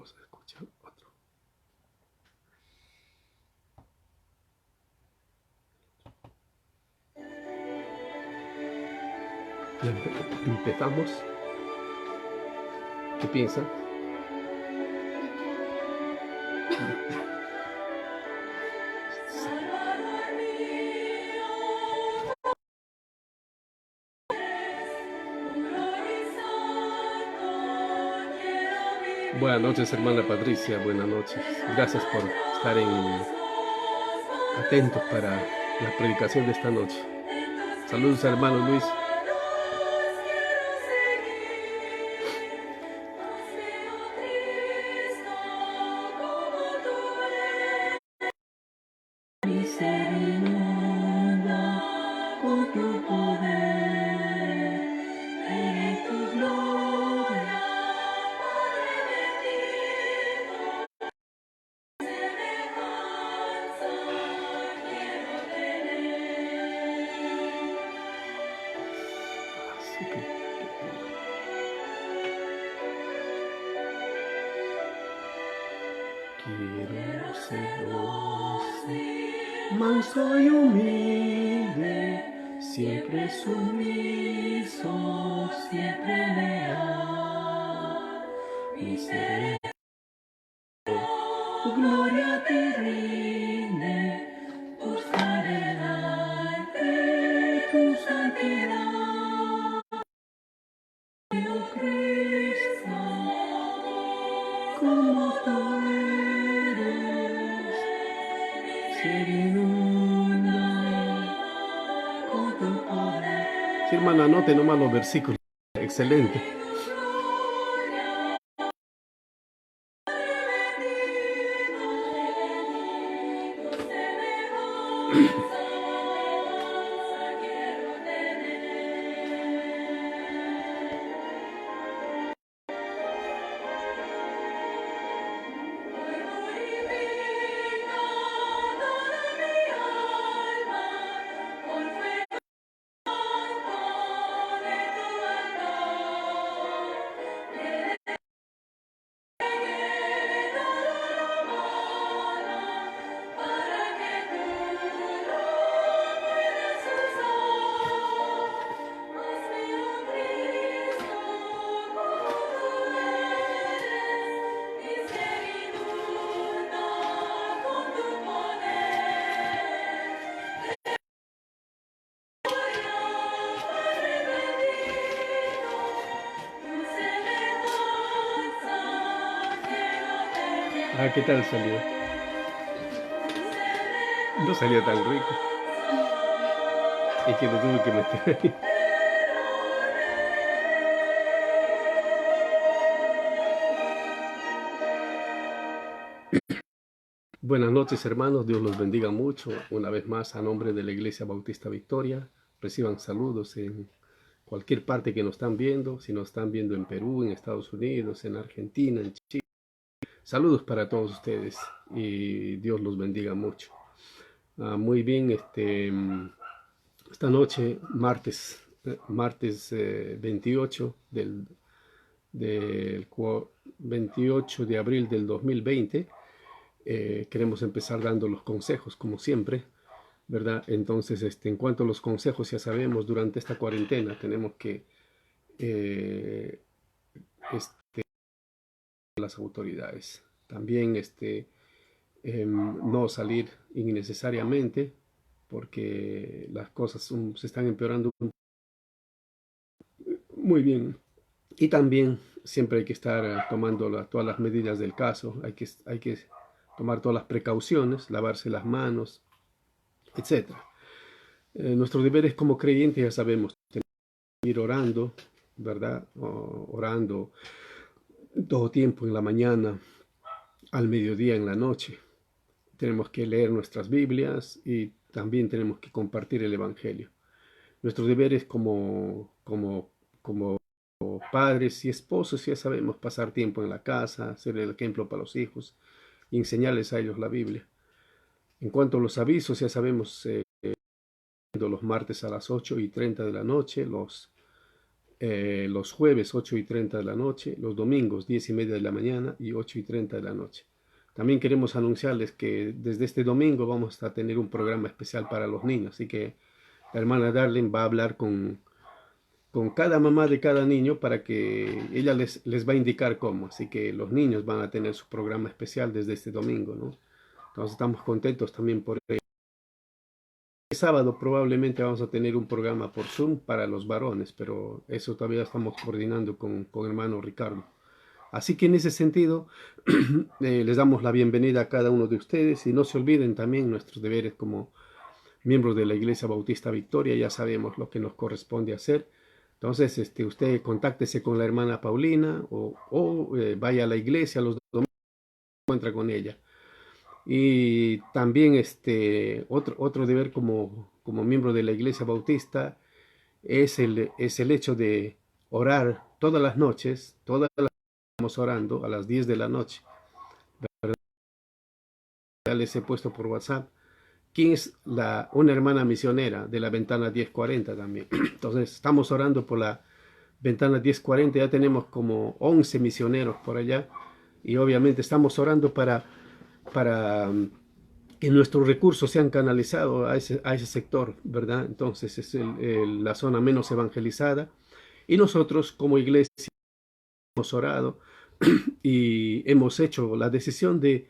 vamos a escuchar otro. Empezamos. ¿Qué piensan? Buenas noches, hermana Patricia. Buenas noches. Gracias por estar atentos para la predicación de esta noche. Saludos, hermano Luis. Quiero ser dulce, manso y humilde, siempre sumiso, siempre leal. Y seré tu gloria te rinde, buscar delante tu santidad. Oh Cristo, como tú eres, ser inunda con tu poder. Sí, hermano, anote nomás los versículos. Excelente. Ah, ¿qué tal salió? No salió tan rico. Es que lo tuve que meter ahí. Buenas noches, hermanos. Dios los bendiga mucho. Una vez más, a nombre de la Iglesia Bautista Victoria, reciban saludos en cualquier parte que nos están viendo. Si nos están viendo en Perú, en Estados Unidos, en Argentina, en Chile. Saludos para todos ustedes y Dios los bendiga mucho. Muy bien, esta noche, martes 28 del 28 de abril del 2020, queremos empezar dando los consejos, como siempre, ¿verdad? Entonces, en cuanto a los consejos, ya sabemos, durante esta cuarentena tenemos que las autoridades. También no salir innecesariamente porque las cosas se están empeorando muy bien. Y también siempre hay que estar tomando todas las medidas del caso, hay que tomar todas las precauciones, lavarse las manos, etc. Nuestros deberes como creyentes ya sabemos, tenemos que ir orando, ¿verdad? Orando todo tiempo, en la mañana, al mediodía, en la noche. Tenemos que leer nuestras Biblias y también tenemos que compartir el Evangelio. Nuestros deberes como padres y esposos, ya sabemos, pasar tiempo en la casa, ser el ejemplo para los hijos y enseñarles a ellos la Biblia. En cuanto a los avisos, ya sabemos, los martes a las 8:30 de la noche, los jueves 8:30 de la noche, los domingos 10:30 de la mañana y 8:30 de la noche. También queremos anunciarles que desde este domingo vamos a tener un programa especial para los niños, así que la hermana Darlene va a hablar con cada mamá de cada niño para que ella les va a indicar cómo. Así que los niños van a tener su programa especial desde este domingo, ¿no? Entonces estamos contentos también por ello. El sábado probablemente vamos a tener un programa por Zoom para los varones, pero eso todavía estamos coordinando con hermano Ricardo. Así que en ese sentido les damos la bienvenida a cada uno de ustedes y no se olviden también nuestros deberes como miembros de la Iglesia Bautista Victoria. Ya sabemos lo que nos corresponde hacer. Entonces, usted contáctese con la hermana Paulina o vaya a la iglesia los domingos y se encuentra con ella. Y también otro deber como miembro de la Iglesia Bautista es el hecho de orar todas las noches, estamos orando a las 10 de la noche. Ya les he puesto por WhatsApp quién es una hermana misionera de la ventana 1040 también. Entonces, estamos orando por la ventana 1040, ya tenemos como 11 misioneros por allá y obviamente estamos orando para que nuestros recursos sean canalizados a ese sector, ¿verdad? Entonces es la zona menos evangelizada y nosotros como iglesia hemos orado y hemos hecho la decisión de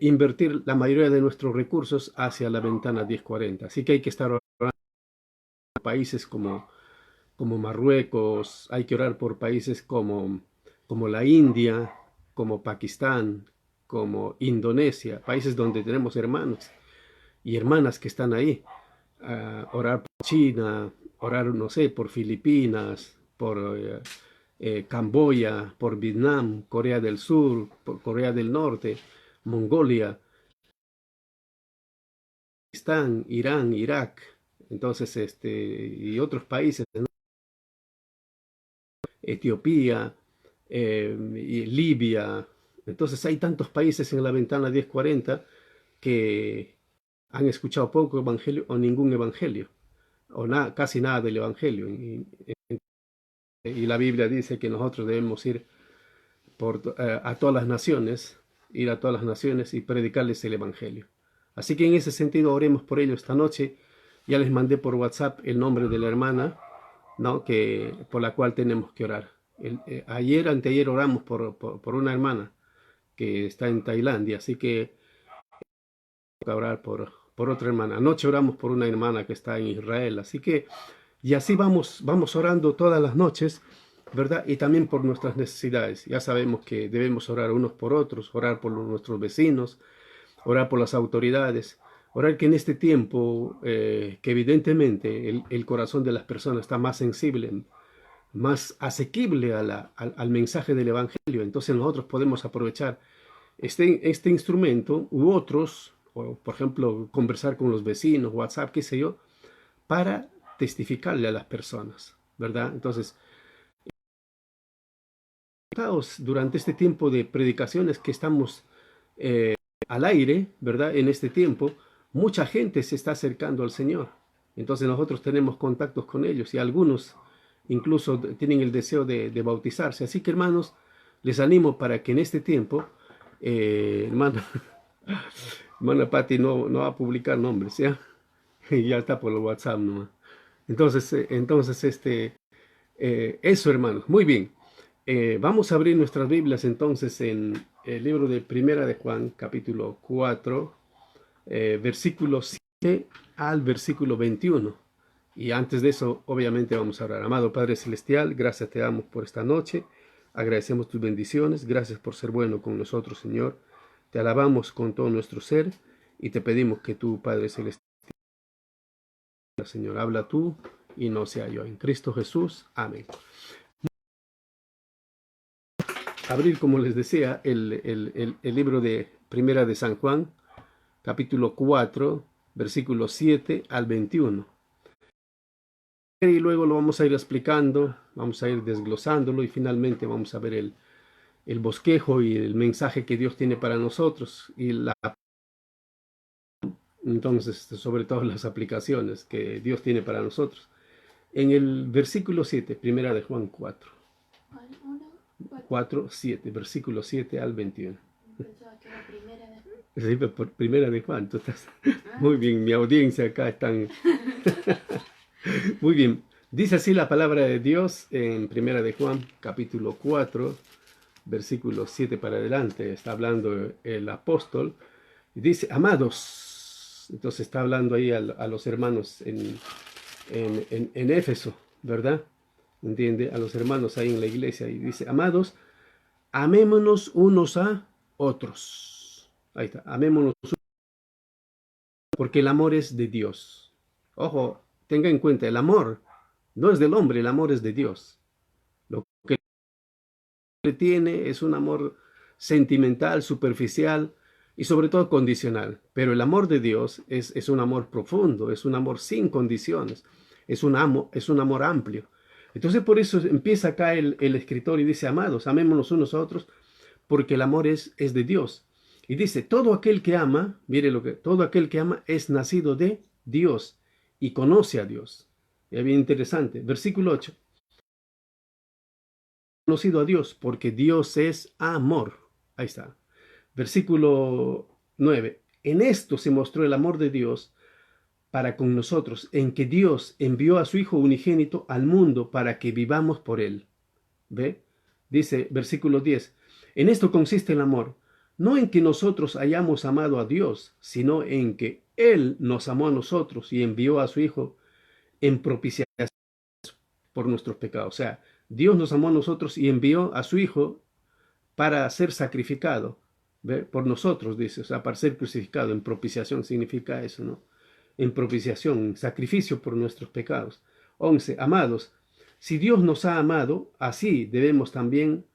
invertir la mayoría de nuestros recursos hacia la ventana 1040. Así que hay que estar orando por países como Marruecos, hay que orar por países como la India, como Pakistán, como Indonesia, países donde tenemos hermanos y hermanas que están ahí. Orar por China, orar, no sé, por Filipinas, por Camboya, por Vietnam, Corea del Sur, por Corea del Norte, Mongolia, Pakistán, Irán, Irak, entonces y otros países, ¿no? Etiopía, y Libia. Entonces hay tantos países en la ventana 1040 que han escuchado poco evangelio o ningún evangelio, o casi nada del evangelio. Y la Biblia dice que nosotros debemos ir a todas las naciones, ir a todas las naciones y predicarles el evangelio. Así que en ese sentido oremos por ello esta noche. Ya les mandé por WhatsApp el nombre de la hermana, ¿no? Por la cual tenemos que orar. Anteayer oramos por una hermana que está en Tailandia, así que tengo que orar por otra hermana. Anoche oramos por una hermana que está en Israel, así que, y así vamos orando todas las noches, ¿verdad? Y también por nuestras necesidades. Ya sabemos que debemos orar unos por otros, orar por nuestros vecinos, orar por las autoridades, orar que en este tiempo, que evidentemente el corazón de las personas está más sensible, más asequible al mensaje del Evangelio, entonces nosotros podemos aprovechar este instrumento u otros, o por ejemplo conversar con los vecinos, WhatsApp, qué sé yo, para testificarle a las personas, ¿verdad? Entonces, durante este tiempo de predicaciones que estamos al aire, ¿verdad? En este tiempo, mucha gente se está acercando al Señor. Entonces nosotros tenemos contactos con ellos y algunos incluso tienen el deseo de bautizarse. Así que hermanos, les animo para que en este tiempo, hermana Patti no va a publicar nombres, ¿ya? Ya está por el WhatsApp nomás. Entonces eso hermanos, muy bien. Vamos a abrir nuestras Biblias entonces en el libro de Primera de Juan, capítulo 4, versículo 7 al versículo 21. Y antes de eso, obviamente vamos a orar. Amado Padre Celestial, gracias te damos por esta noche. Agradecemos tus bendiciones. Gracias por ser bueno con nosotros, Señor. Te alabamos con todo nuestro ser y te pedimos que tú, Padre Celestial, Señor, habla tú y no sea yo. En Cristo Jesús. Amén. Abrir, como les decía, el libro de Primera de San Juan, capítulo 4, versículos 7 al 21. Y luego lo vamos a ir explicando, vamos a ir desglosándolo y finalmente vamos a ver el bosquejo y el mensaje que Dios tiene para nosotros y entonces sobre todo las aplicaciones que Dios tiene para nosotros. En el versículo 7, primera de Juan 4. ¿Cuál? ¿Uno? ¿Cuál? 4, 7, versículo 7 al 21. Pensaba que era primera de... Sí, por primera de Juan, tú estás muy bien, mi audiencia acá están muy bien. Dice así la palabra de Dios en primera de Juan, capítulo 4, versículo 7 para adelante. Está hablando el apóstol y dice, amados. Entonces está hablando ahí a los hermanos en Éfeso, ¿verdad? ¿Entiende? A los hermanos ahí en la iglesia y dice, amados, amémonos unos a otros. Ahí está, amémonos porque el amor es de Dios. Ojo, tenga en cuenta, el amor no es del hombre, el amor es de Dios. Lo que el hombre tiene es un amor sentimental, superficial y sobre todo condicional. Pero el amor de Dios es un amor profundo, es un amor sin condiciones, es un amor amplio. Entonces por eso empieza acá el escritor y dice, amados, amémonos unos a otros, porque el amor es de Dios. Y dice, todo aquel que ama, mire todo aquel que ama es nacido de Dios y conoce a Dios. Es bien interesante. Versículo 8. Conocido a Dios, porque Dios es amor. Ahí está. Versículo 9. En esto se mostró el amor de Dios para con nosotros, en que Dios envió a su Hijo unigénito al mundo para que vivamos por él. ¿Ve? Dice, versículo 10. En esto consiste el amor, no en que nosotros hayamos amado a Dios, sino en que Él nos amó a nosotros y envió a su Hijo en propiciación por nuestros pecados. O sea, Dios nos amó a nosotros y envió a su Hijo para ser sacrificado, ¿ve? Por nosotros, dice, o sea, para ser crucificado. En propiciación significa eso, ¿no? En propiciación, en sacrificio por nuestros pecados. 11. Amados, si Dios nos ha amado, así debemos también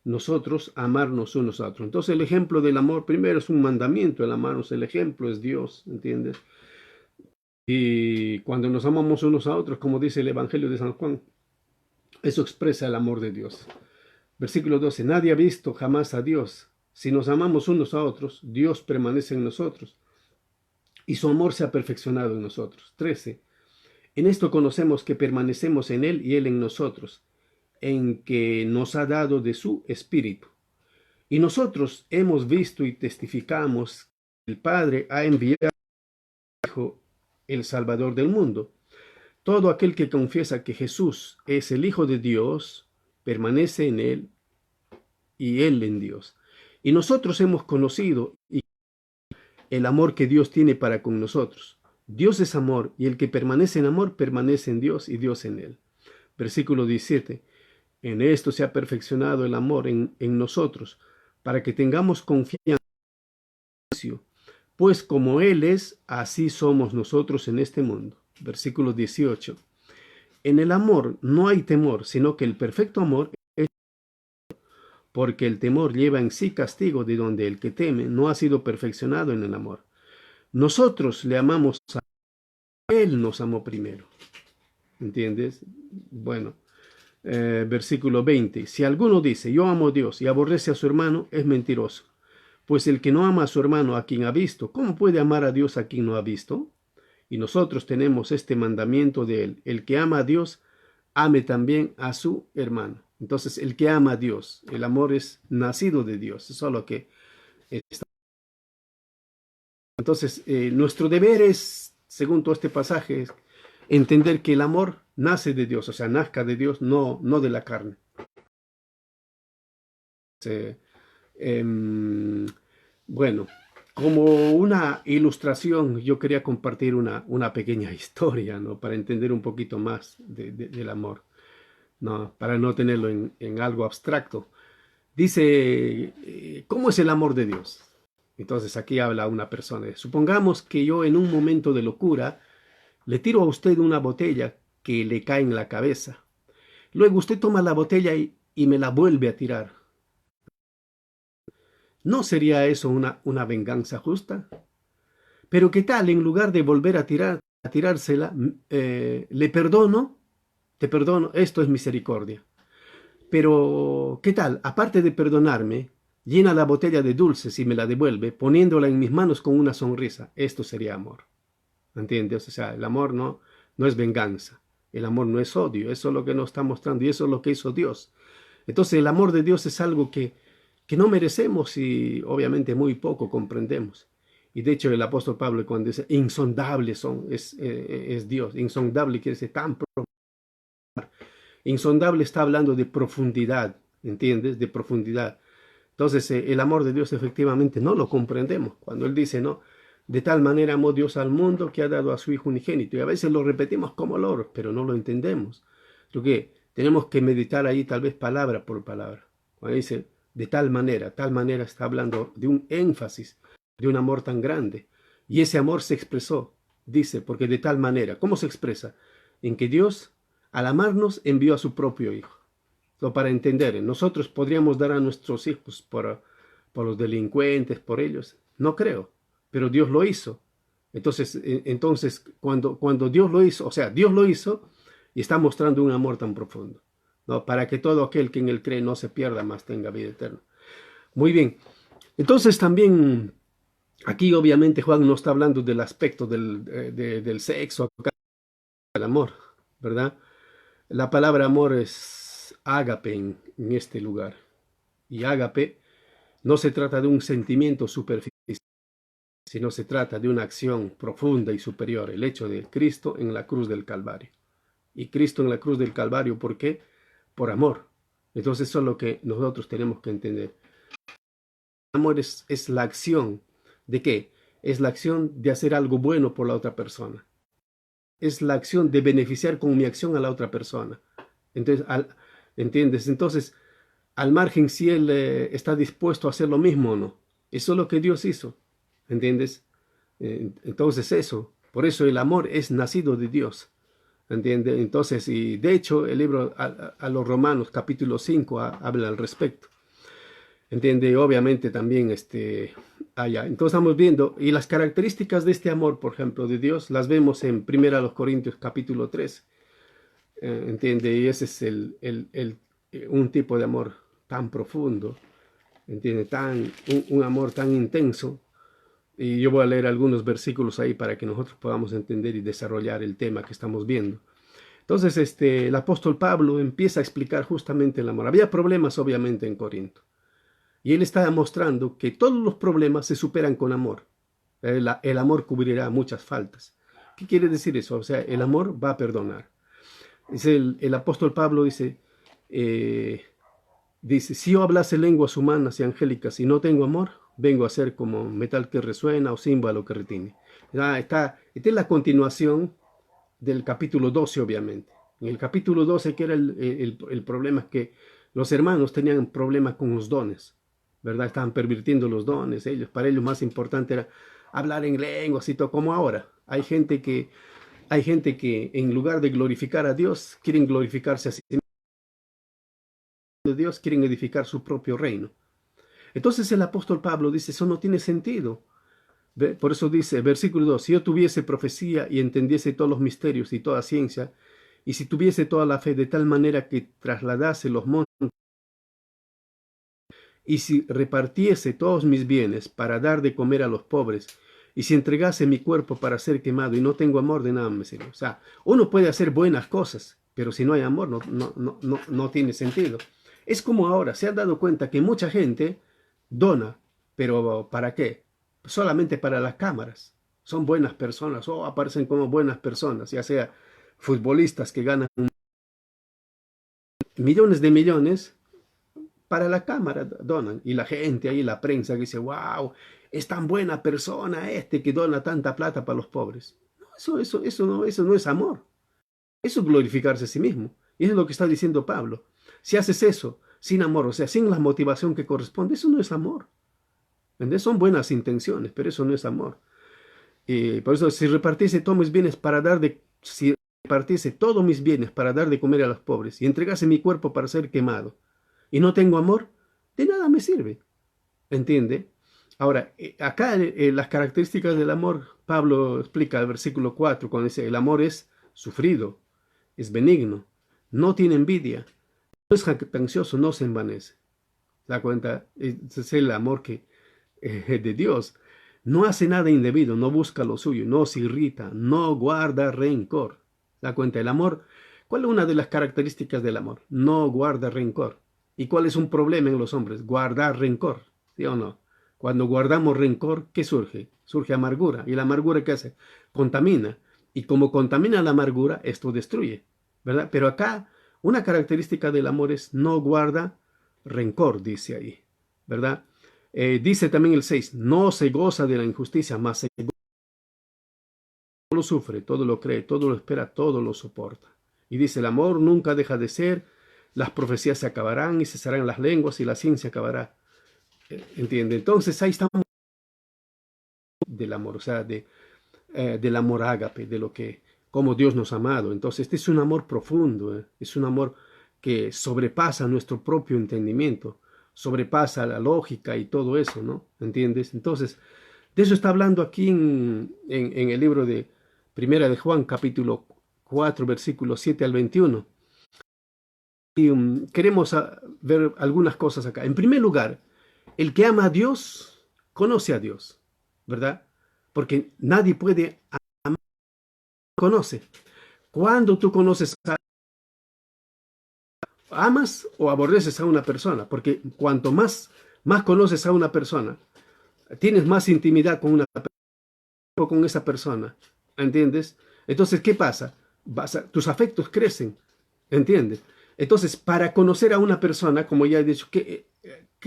nosotros amarnos unos a otros. Entonces el ejemplo del amor primero es un mandamiento, el amarnos, el ejemplo es Dios, ¿entiendes? Y cuando nos amamos unos a otros, como dice el Evangelio de San Juan, eso expresa el amor de Dios. Versículo 12, nadie ha visto jamás a Dios. Si nos amamos unos a otros, Dios permanece en nosotros y su amor se ha perfeccionado en nosotros. 13, en esto conocemos que permanecemos en Él y Él en nosotros, en que nos ha dado de su Espíritu. Y nosotros hemos visto y testificamos que el Padre ha enviado a su Hijo, el Salvador del mundo. Todo aquel que confiesa que Jesús es el Hijo de Dios, permanece en Él y Él en Dios. Y nosotros hemos conocido el amor que Dios tiene para con nosotros. Dios es amor, y el que permanece en amor permanece en Dios y Dios en Él. Versículo 17. En esto se ha perfeccionado el amor en nosotros, para que tengamos confianza, pues como Él es, así somos nosotros en este mundo. Versículo 18. En el amor no hay temor, sino que el perfecto amor es porque el temor lleva en sí castigo, de donde el que teme no ha sido perfeccionado en el amor. Nosotros le amamos a Él, nos amó primero. ¿Entiendes? Bueno, versículo 20. Si alguno dice, yo amo a Dios y aborrece a su hermano, es mentiroso. Pues el que no ama a su hermano a quien ha visto, ¿cómo puede amar a Dios a quien no ha visto? Y nosotros tenemos este mandamiento de Él. El que ama a Dios, ame también a su hermano. Entonces, el que ama a Dios, el amor es nacido de Dios. Eso es lo que está. Entonces, nuestro deber es, según todo este pasaje, es entender que el amor nace de Dios, o sea, nazca de Dios, no de la carne. Bueno, como una ilustración, yo quería compartir una pequeña historia, ¿no? Para entender un poquito más del amor, ¿no? Para no tenerlo en algo abstracto. Dice, ¿cómo es el amor de Dios? Entonces aquí habla una persona. Supongamos que yo en un momento de locura le tiro a usted una botella que le cae en la cabeza. Luego usted toma la botella y me la vuelve a tirar. ¿No sería eso una venganza justa? Pero ¿qué tal? En lugar de volver a tirársela, le perdono, te perdono, esto es misericordia. Pero ¿qué tal? Aparte de perdonarme, llena la botella de dulces y me la devuelve, poniéndola en mis manos con una sonrisa. Esto sería amor. ¿Entiendes? O sea, el amor no es venganza. El amor no es odio, eso es lo que nos está mostrando y eso es lo que hizo Dios. Entonces el amor de Dios es algo que no merecemos y obviamente muy poco comprendemos. Y de hecho el apóstol Pablo cuando dice insondable es Dios, insondable quiere decir tan profundo. Insondable está hablando de profundidad, ¿entiendes? De profundidad. Entonces el amor de Dios efectivamente no lo comprendemos. Cuando Él dice, no, de tal manera amó Dios al mundo que ha dado a su Hijo unigénito. Y a veces lo repetimos como loros, pero no lo entendemos. Lo que tenemos que meditar ahí tal vez palabra por palabra. Cuando dice, de tal manera está hablando de un énfasis, de un amor tan grande. Y ese amor se expresó, dice, porque de tal manera, ¿cómo se expresa? En que Dios, al amarnos, envió a su propio Hijo. Para entender, nosotros podríamos dar a nuestros hijos por los delincuentes, por ellos. No creo, pero Dios lo hizo. Entonces cuando Dios lo hizo, o sea, Dios lo hizo y está mostrando un amor tan profundo, ¿no? Para que todo aquel que en Él cree no se pierda, más tenga vida eterna. Muy bien. Entonces también aquí obviamente Juan no está hablando del aspecto del sexo, del amor, ¿verdad? La palabra amor es ágape en este lugar. Y ágape no se trata de un sentimiento superficial, sino se trata de una acción profunda y superior, el hecho de Cristo en la cruz del Calvario. Y Cristo en la cruz del Calvario, ¿por qué? Por amor. Entonces eso es lo que nosotros tenemos que entender. El amor es la acción ¿de qué? Es la acción de hacer algo bueno por la otra persona. Es la acción de beneficiar con mi acción a la otra persona. Entonces, ¿entiendes? Entonces, al margen si él está dispuesto a hacer lo mismo o no. Eso es lo que Dios hizo. ¿Entiendes? Entonces eso. Por eso el amor es nacido de Dios. ¿Entiendes? Entonces, y de hecho, el libro a los Romanos, capítulo 5, habla al respecto. ¿Entiende? Obviamente también allá. Entonces estamos viendo, y las características de este amor, por ejemplo, de Dios, las vemos en 1 Corintios capítulo 3. ¿Entiende? Y ese es un tipo de amor tan profundo, ¿entiende? Un amor tan intenso. Y yo voy a leer algunos versículos ahí para que nosotros podamos entender y desarrollar el tema que estamos viendo. Entonces, el apóstol Pablo empieza a explicar justamente el amor. Había problemas, obviamente, en Corinto. Y él está mostrando que todos los problemas se superan con amor. El amor cubrirá muchas faltas. ¿Qué quiere decir eso? O sea, el amor va a perdonar. El apóstol Pablo dice, si yo hablase lenguas humanas y angélicas y no tengo amor, vengo a ser como metal que resuena o címbalo que retiene. Esta es la continuación del capítulo 12, obviamente. En el capítulo 12, que era el problema, es que los hermanos tenían problemas con los dones, ¿verdad? Estaban pervirtiendo los dones. Para ellos más importante era hablar en lenguas y todo, como ahora. Hay gente que en lugar de glorificar a Dios, quieren glorificarse a sí mismos. De Dios, quieren edificar su propio reino. Entonces el apóstol Pablo dice, eso no tiene sentido. Por eso dice, versículo 2, si yo tuviese profecía y entendiese todos los misterios y toda ciencia, y si tuviese toda la fe de tal manera que trasladase los montes, y si repartiese todos mis bienes para dar de comer a los pobres, y si entregase mi cuerpo para ser quemado y no tengo amor, de nada me sirve. O sea, uno puede hacer buenas cosas, pero si no hay amor no tiene sentido. Es como ahora, se han dado cuenta que mucha gente dona, pero ¿para qué? Solamente para las cámaras. Son buenas personas o aparecen como buenas personas, ya sea futbolistas que ganan millones de millones, para la cámara donan. Y la gente ahí, la prensa, que dice, wow, es tan buena persona que dona tanta plata para los pobres. No, eso no es amor. Eso es glorificarse a sí mismo. Y eso es lo que está diciendo Pablo. Si haces eso sin amor, o sea, sin la motivación que corresponde, eso no es amor. ¿Entendés? Son buenas intenciones, pero eso no es amor. Y por eso, si repartiese todos mis bienes para dar de comer a los pobres y entregase mi cuerpo para ser quemado, y no tengo amor, de nada me sirve. ¿Entiende? Ahora, acá las características del amor, Pablo explica el versículo 4, cuando dice, el amor es sufrido, es benigno, no tiene envidia, no es jactancioso, no se envanece. ¿Se da cuenta? Es el amor de Dios. No hace nada indebido, no busca lo suyo, no se irrita, no guarda rencor. ¿Da cuenta? El amor, ¿cuál es una de las características del amor? No guarda rencor. ¿Y cuál es un problema en los hombres? Guardar rencor, ¿sí o no? Cuando guardamos rencor, ¿qué surge? Surge amargura. ¿Y la amargura qué hace? Contamina. Y como contamina la amargura, esto destruye, ¿verdad? Pero acá, una característica del amor es no guarda rencor, dice ahí, ¿verdad? Dice también el 6, no se goza de la injusticia, más se goza, todo lo sufre, todo lo cree, todo lo espera, todo lo soporta. Y dice, el amor nunca deja de ser, las profecías se acabarán y cesarán las lenguas y la ciencia acabará. ¿Entiende? Entonces ahí estamos del amor, o sea, del amor ágape, de lo que, como Dios nos ha amado. Entonces este es un amor profundo, es un amor que sobrepasa nuestro propio entendimiento, sobrepasa la lógica y todo eso, ¿no? ¿Entiendes? Entonces, de eso está hablando aquí en el libro de Primera de Juan, capítulo 4, versículos 7 al 21. Y queremos ver algunas cosas acá. En primer lugar, el que ama a Dios, conoce a Dios, ¿verdad? Porque nadie puede amar, conoce. Cuando tú conoces, amas o aborreces a una persona, porque cuanto más conoces a una persona, tienes más intimidad con esa persona, ¿entiendes? Entonces, ¿qué pasa? Tus afectos crecen, ¿entiendes? Entonces, para conocer a una persona, como ya he dicho, ¿qué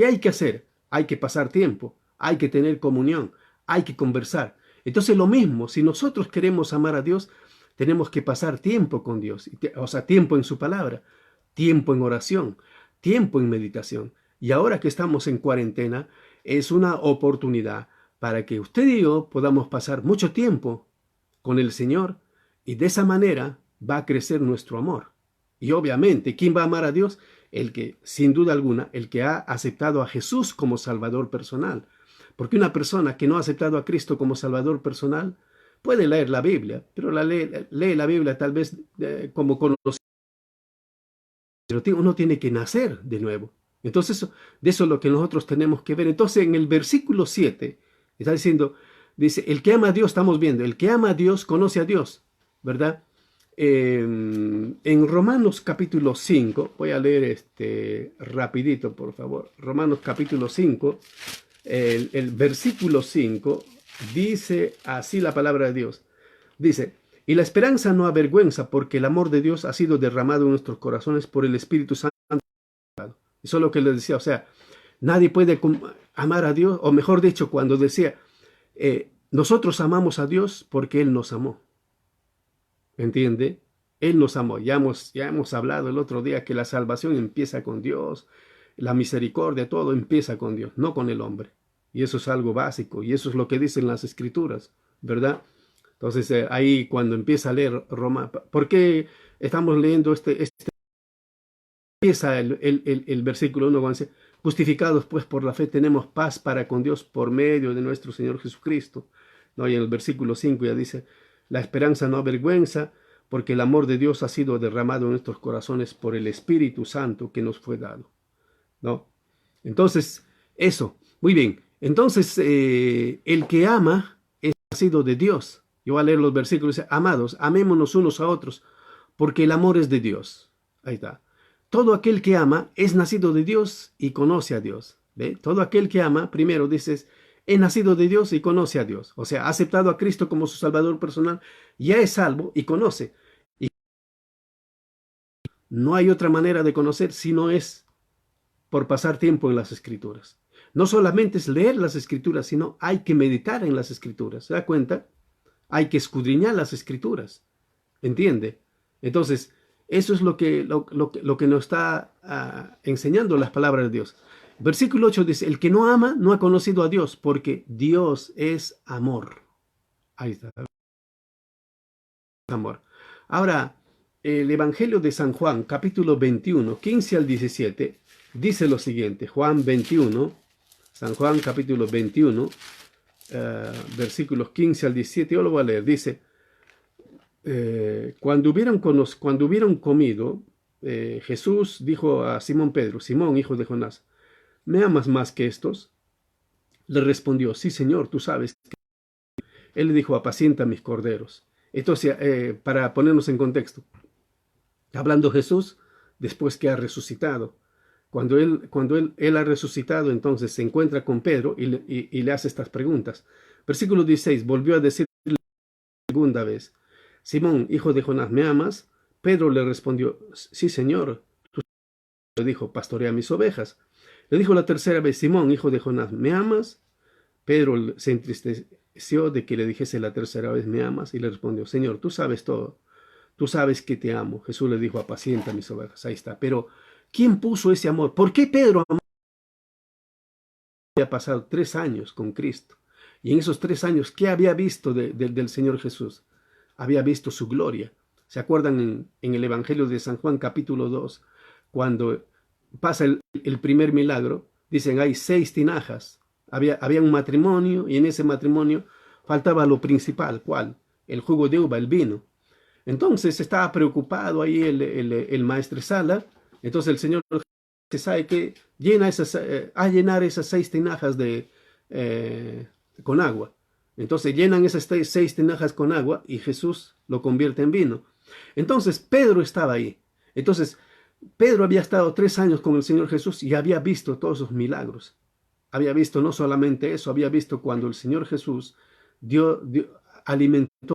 hay que hacer? Hay que pasar tiempo, hay que tener comunión, hay que conversar. Entonces, lo mismo, si nosotros queremos amar a Dios, tenemos que pasar tiempo con Dios, o sea, tiempo en su palabra, tiempo en oración, tiempo en meditación. Y ahora que estamos en cuarentena, es una oportunidad para que usted y yo podamos pasar mucho tiempo con el Señor y de esa manera va a crecer nuestro amor. Y obviamente, ¿quién va a amar a Dios? El que, sin duda alguna, el que ha aceptado a Jesús como Salvador personal. Porque una persona que no ha aceptado a Cristo como Salvador personal puede leer la Biblia, pero lee la Biblia tal vez como conocido, pero uno tiene que nacer de nuevo. Entonces, de eso es lo que nosotros tenemos que ver. Entonces, en el versículo 7, está diciendo, dice, el que ama a Dios, estamos viendo, el que ama a Dios conoce a Dios, ¿verdad? En Romanos capítulo 5, voy a leer rapidito, por favor. Romanos capítulo 5, el versículo 5, dice así la palabra de Dios. Dice, y la esperanza no avergüenza, porque el amor de Dios ha sido derramado en nuestros corazones por el Espíritu Santo. Eso es lo que les decía, o sea, nadie puede amar a Dios, o mejor dicho, cuando decía, nosotros amamos a Dios porque Él nos amó. ¿Entiende? Él nos amó. Ya hemos hablado el otro día que la salvación empieza con Dios, la misericordia, todo empieza con Dios, no con el hombre. Y eso es algo básico, y eso es lo que dicen las Escrituras, ¿verdad? Entonces, ahí cuando empieza a leer Roma, ¿por qué estamos leyendo empieza el versículo 1 cuando dice, justificados pues por la fe tenemos paz para con Dios por medio de nuestro Señor Jesucristo, ¿no? Y en el versículo 5 ya dice, la esperanza no avergüenza, porque el amor de Dios ha sido derramado en nuestros corazones por el Espíritu Santo que nos fue dado, ¿no? Entonces, eso, muy bien. Entonces, el que ama es nacido de Dios. Yo voy a leer los versículos, dice, amados, amémonos unos a otros, porque el amor es de Dios. Ahí está. Todo aquel que ama es nacido de Dios y conoce a Dios. ¿Ve? Todo aquel que ama, primero dices, es nacido de Dios y conoce a Dios. O sea, ha aceptado a Cristo como su Salvador personal, ya es salvo y conoce. Y no hay otra manera de conocer si no es por pasar tiempo en las Escrituras. No solamente es leer las Escrituras, sino hay que meditar en las Escrituras. ¿Se da cuenta? Hay que escudriñar las Escrituras. ¿Entiende? Entonces, eso es lo que nos está enseñando las palabras de Dios. Versículo 8 dice, el que no ama no ha conocido a Dios, porque Dios es amor. Ahí está. Amor. Ahora, el Evangelio de San Juan, capítulo 21, 15 al 17, dice lo siguiente. Juan 21, San Juan capítulo 21, versículos 15 al 17, yo lo voy a leer. Dice, cuando hubieron comido, Jesús dijo a Simón Pedro, Simón, hijo de Jonás, ¿me amas más que estos? Le respondió, sí, Señor, tú sabes. Él le dijo, apacienta mis corderos. Entonces, para ponernos en contexto, hablando Jesús después que ha resucitado. Cuando él ha resucitado, entonces se encuentra con Pedro y le hace estas preguntas. Versículo 16, volvió a decir la segunda vez, Simón, hijo de Jonás, ¿me amas? Pedro le respondió, sí, Señor. Le dijo, pastorea mis ovejas. Le dijo la tercera vez, Simón, hijo de Jonás, ¿me amas? Pedro se entristeció de que le dijese la tercera vez, ¿me amas? Y le respondió, Señor, tú sabes todo. Tú sabes que te amo. Jesús le dijo, apacienta mis ovejas. Ahí está. Pero, ¿quién puso ese amor? ¿Por qué Pedro había pasado 3 años con Cristo? Y en esos 3 años, ¿qué había visto del Señor Jesús? Había visto su gloria. ¿Se acuerdan en el Evangelio de San Juan, capítulo 2, cuando pasa el primer milagro? Dicen, hay 6 tinajas. Había un matrimonio y en ese matrimonio faltaba lo principal. ¿Cuál? El jugo de uva, el vino. Entonces estaba preocupado ahí el maestresala. Entonces el Señor se sabe que a llenar esas 6 tinajas con agua. Entonces llenan esas 6 tinajas con agua y Jesús lo convierte en vino. Entonces Pedro estaba ahí. Entonces Pedro había estado 3 años con el Señor Jesús y había visto todos esos milagros. Había visto no solamente eso, había visto cuando el Señor Jesús alimentó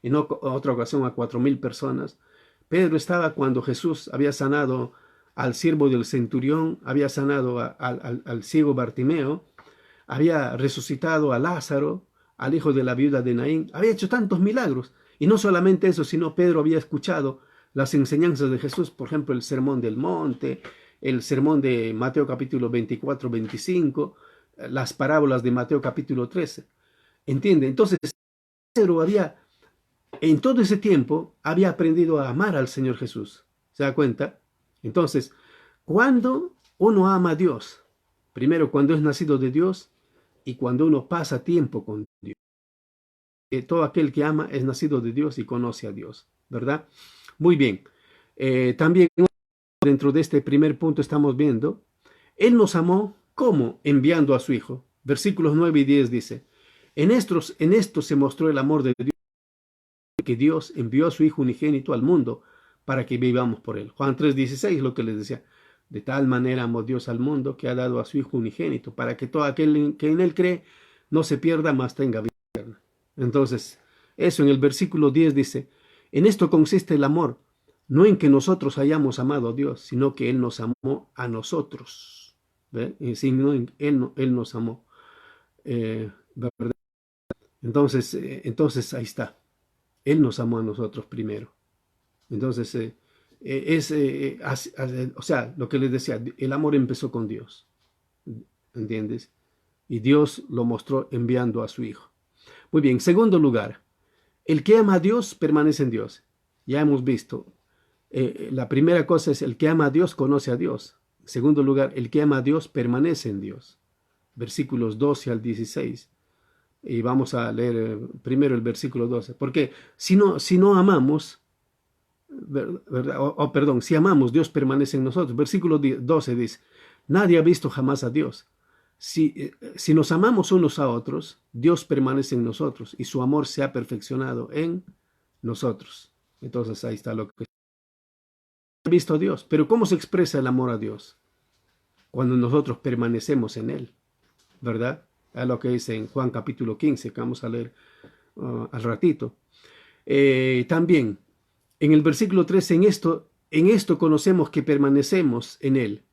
en otra ocasión a 4,000 personas. Pedro estaba cuando Jesús había sanado al siervo del centurión, había sanado al ciego Bartimeo, había resucitado a Lázaro, al hijo de la viuda de Naín, había hecho tantos milagros. Y no solamente eso, sino Pedro había escuchado las enseñanzas de Jesús, por ejemplo, el sermón del monte, el sermón de Mateo capítulo 24, 25, las parábolas de Mateo capítulo 13. ¿Entiende? Entonces, Pedro en todo ese tiempo había aprendido a amar al Señor Jesús. ¿Se da cuenta? Entonces, cuando uno ama a Dios, primero cuando es nacido de Dios y cuando uno pasa tiempo con Dios. Todo aquel que ama es nacido de Dios y conoce a Dios, ¿verdad? Muy bien. También dentro de este primer punto estamos viendo, Él nos amó, ¿cómo? Enviando a su Hijo. Versículos 9 y 10 dice, en esto se mostró el amor de Dios, que Dios envió a su Hijo unigénito al mundo para que vivamos por Él. Juan 3:16, lo que les decía, de tal manera amó Dios al mundo que ha dado a su Hijo unigénito, para que todo aquel que en Él cree no se pierda, mas tenga vida eterna. Entonces, eso en el versículo 10 dice, en esto consiste el amor, no en que nosotros hayamos amado a Dios, sino que Él nos amó a nosotros. ¿Ve? Sino Él nos amó. ¿Verdad? Entonces ahí está. Él nos amó a nosotros primero. Entonces, o sea, lo que les decía, el amor empezó con Dios. ¿Entiendes? Y Dios lo mostró enviando a su Hijo. Muy bien, segundo lugar, el que ama a Dios permanece en Dios. Ya hemos visto, la primera cosa es el que ama a Dios conoce a Dios. En segundo lugar, el que ama a Dios permanece en Dios. Versículos 12 al 16. Y vamos a leer primero el versículo 12. Porque si no amamos, ¿verdad? Si amamos, Dios permanece en nosotros. Versículo 12 dice, nadie ha visto jamás a Dios. Si nos amamos unos a otros, Dios permanece en nosotros y su amor se ha perfeccionado en nosotros. Entonces ahí está lo que ha visto a Dios. Pero ¿cómo se expresa el amor a Dios? Cuando nosotros permanecemos en Él, ¿verdad? Es lo que dice en Juan capítulo 15, que vamos a leer al ratito. También, en el versículo 13, en esto conocemos que permanecemos en Él,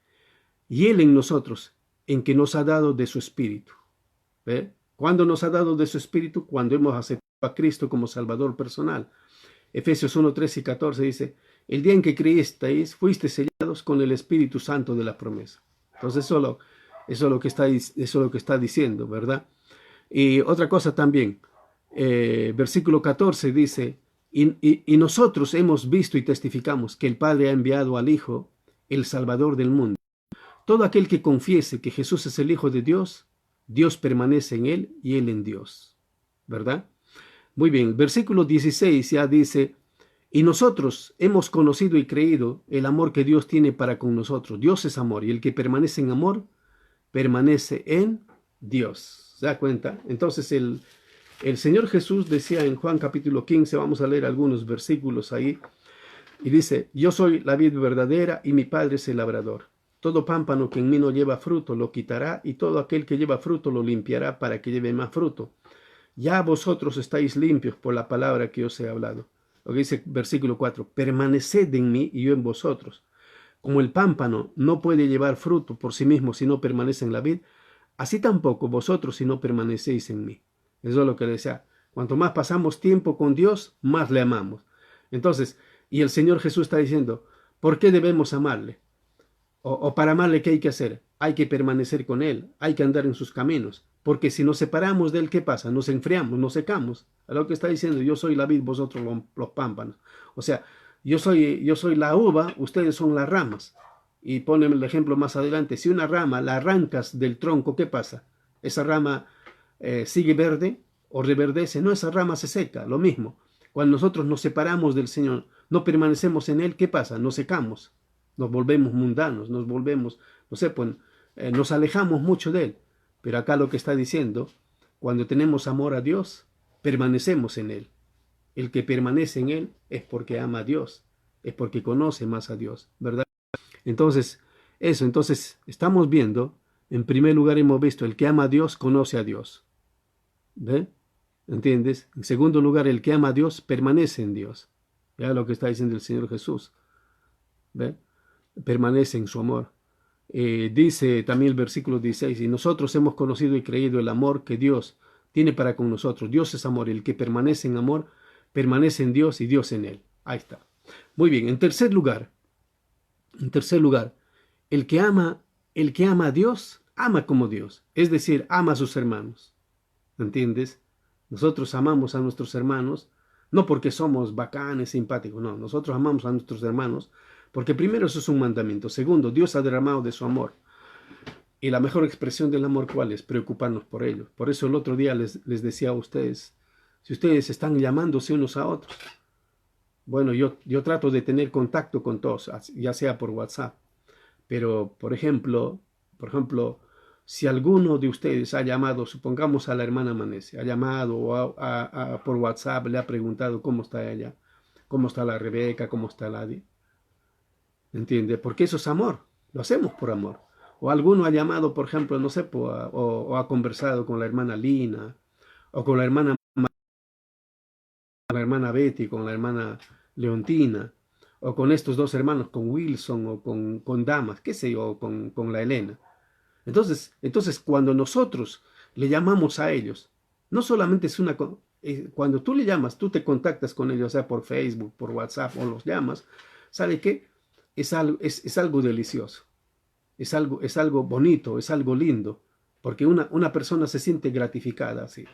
y Él en nosotros, en que nos ha dado de su Espíritu. ¿Ve? ¿Cuándo nos ha dado de su Espíritu? Cuando hemos aceptado a Cristo como Salvador personal. Efesios 1, 13 y 14 dice, el día en que creísteis, fuisteis sellados con el Espíritu Santo de la promesa. Entonces eso es lo que está diciendo, ¿verdad? Y otra cosa también, versículo 14 dice, y nosotros hemos visto y testificamos que el Padre ha enviado al Hijo, el Salvador del mundo. Todo aquel que confiese que Jesús es el Hijo de Dios, Dios permanece en Él y Él en Dios, ¿verdad? Muy bien, versículo 16 ya dice, y nosotros hemos conocido y creído el amor que Dios tiene para con nosotros. Dios es amor y el que permanece en amor, permanece en Dios. ¿Se da cuenta? Entonces El Señor Jesús decía en Juan capítulo 15, vamos a leer algunos versículos ahí, y dice, yo soy la vid verdadera y mi Padre es el labrador. Todo pámpano que en mí no lleva fruto lo quitará, y todo aquel que lleva fruto lo limpiará para que lleve más fruto. Ya vosotros estáis limpios por la palabra que os he hablado. Lo que dice versículo 4, permaneced en mí y yo en vosotros. Como el pámpano no puede llevar fruto por sí mismo si no permanece en la vid, así tampoco vosotros si no permanecéis en mí. Eso es lo que decía. Cuanto más pasamos tiempo con Dios, más le amamos. Entonces, y el Señor Jesús está diciendo, ¿por qué debemos amarle? O para amarle, ¿qué hay que hacer? Hay que permanecer con Él, hay que andar en sus caminos. Porque si nos separamos de Él, ¿qué pasa? Nos enfriamos, nos secamos. Es lo que está diciendo, yo soy la vid, vosotros los pámpanos. O sea, yo soy la uva, ustedes son las ramas. Y ponen el ejemplo más adelante, si una rama la arrancas del tronco, ¿qué pasa? Esa rama sigue verde o reverdece, no, esa rama se seca, lo mismo. Cuando nosotros nos separamos del Señor, no permanecemos en Él, ¿qué pasa? Nos secamos, nos volvemos mundanos, nos volvemos, no sé, pues, nos alejamos mucho de Él. Pero acá lo que está diciendo, cuando tenemos amor a Dios, permanecemos en Él. El que permanece en Él es porque ama a Dios, es porque conoce más a Dios, ¿verdad? Entonces, entonces estamos viendo, en primer lugar hemos visto, el que ama a Dios conoce a Dios. ¿Ve? ¿Entiendes? En segundo lugar, el que ama a Dios permanece en Dios. Ya lo que está diciendo el Señor Jesús. ¿Ve? Permanece en su amor. Dice también el versículo 16, y nosotros hemos conocido y creído el amor que Dios tiene para con nosotros. Dios es amor, el que permanece en amor, permanece en Dios y Dios en él. Ahí está. Muy bien, en tercer lugar, el que ama a Dios, ama como Dios, es decir, ama a sus hermanos. ¿Entiendes? Nosotros amamos a nuestros hermanos, no porque somos bacanes, simpáticos, no, nosotros amamos a nuestros hermanos, porque primero eso es un mandamiento, segundo, Dios ha derramado de su amor, y la mejor expresión del amor, ¿cuál es? Preocuparnos por ellos. Por eso el otro día les decía a ustedes, si ustedes están llamándose unos a otros, bueno, yo trato de tener contacto con todos, ya sea por WhatsApp, pero por ejemplo, si alguno de ustedes ha llamado, supongamos a la hermana Amanece, ha llamado o por WhatsApp, le ha preguntado cómo está ella, cómo está la Rebeca, cómo está la Adi, ¿entiende? Porque eso es amor, lo hacemos por amor. O alguno ha llamado, por ejemplo, no sé, o ha conversado con la hermana Lina, o con la hermana Betty, con la hermana Leontina, o con estos dos hermanos, con Wilson o con Damas, qué sé yo, con la Elena. Entonces, cuando nosotros le llamamos a ellos, no solamente es cuando tú le llamas, tú te contactas con ellos, sea por Facebook, por WhatsApp, o los llamas, ¿sabe qué? Es algo delicioso, es algo bonito, es algo lindo, porque una persona se siente gratificada así.